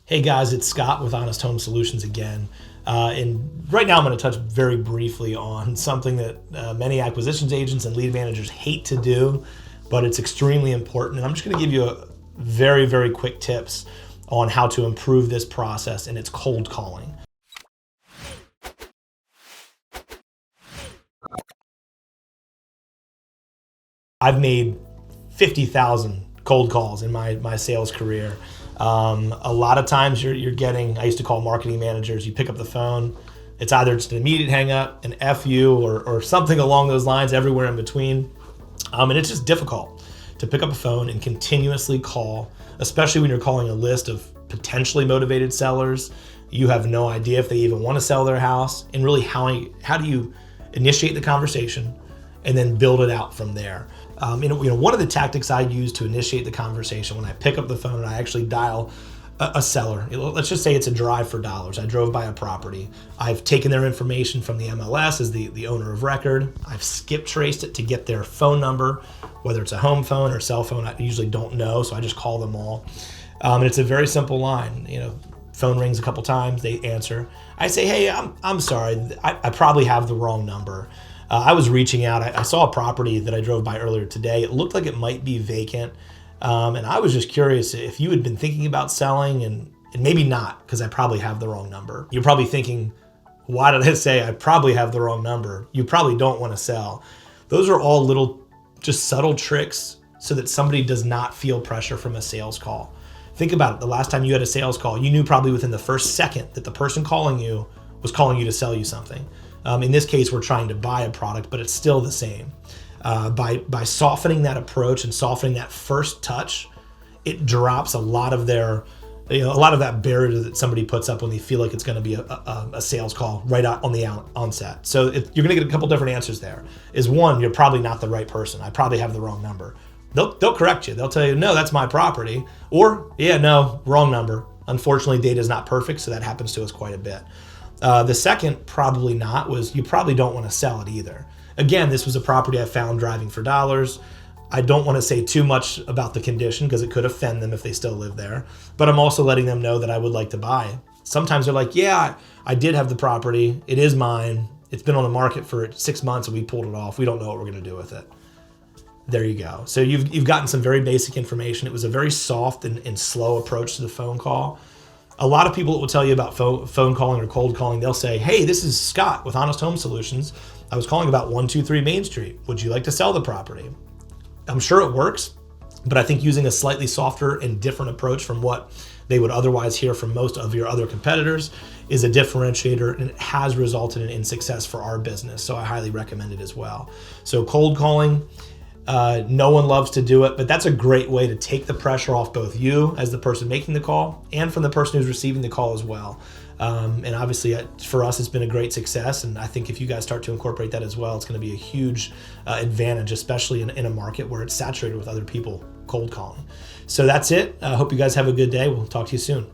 Hey guys, it's Scott with Honest Home Solutions again. And right now I'm going to touch very briefly on something that many acquisitions agents and lead managers hate to do, but it's extremely important. And I'm just going to give you a very, very quick tips on how to improve this process, and it's cold calling. I've made 50,000 cold calls in my sales career. A lot of times you're getting, I used to call marketing managers, you pick up the phone, it's either just an immediate hang up, an F you, or something along those lines, everywhere in between. And it's just difficult to pick up a phone and continuously call, especially when you're calling a list of potentially motivated sellers. You have no idea if they even want to sell their house, and really how do you initiate the conversation and then build it out from there. One of the tactics I use to initiate the conversation when I pick up the phone and I actually dial a seller. Let's just say it's a drive for dollars. I drove by a property. I've taken their information from the MLS as the owner of record. I've skip traced it to get their phone number, whether it's a home phone or cell phone. I usually don't know, so I just call them all. And it's a very simple line. Phone rings a couple times, they answer. I say, hey, I'm sorry, I probably have the wrong number. I was reaching out. I saw a property that I drove by earlier today. It looked like it might be vacant. And I was just curious if you had been thinking about selling, and maybe not, because I probably have the wrong number. You're probably thinking, why did I say I probably have the wrong number? You probably don't want to sell. Those are all little, just subtle tricks so that somebody does not feel pressure from a sales call. Think about it. The last time you had a sales call, you knew probably within the first second that the person calling you was calling you to sell you something. In this case, we're trying to buy a product, but it's still the same. By softening that approach and softening that first touch, it drops a lot of that barrier that somebody puts up when they feel like it's going to be a sales call right out on the onset. So you're going to get a couple different answers there. Is one, you're probably not the right person. I probably have the wrong number. They'll correct you. They'll tell you, no, that's my property. Or, yeah, no, wrong number. Unfortunately, data is not perfect, so that happens to us quite a bit. The second, probably not, was you probably don't want to sell it either. Again, this was a property I found driving for dollars. I don't want to say too much about the condition because it could offend them if they still live there, but I'm also letting them know that I would like to buy. Sometimes they're like, yeah, I did have the property. It is mine. It's been on the market for 6 months and we pulled it off. We don't know what we're going to do with it. There you go. So you've gotten some very basic information. It was a very soft and slow approach to the phone call. A lot of people that will tell you about phone calling or cold calling, they'll say, hey, this is Scott with Honest Home Solutions. I was calling about 123 Main Street. Would you like to sell the property? I'm sure it works, but I think using a slightly softer and different approach from what they would otherwise hear from most of your other competitors is a differentiator, and it has resulted in success for our business. So I highly recommend it as well. So cold calling, no one loves to do it, but that's a great way to take the pressure off both you as the person making the call and from the person who's receiving the call as well. And obviously for us, it's been a great success. And I think if you guys start to incorporate that as well, it's going to be a huge advantage, especially in a market where it's saturated with other people cold calling. So that's it. I hope you guys have a good day. We'll talk to you soon.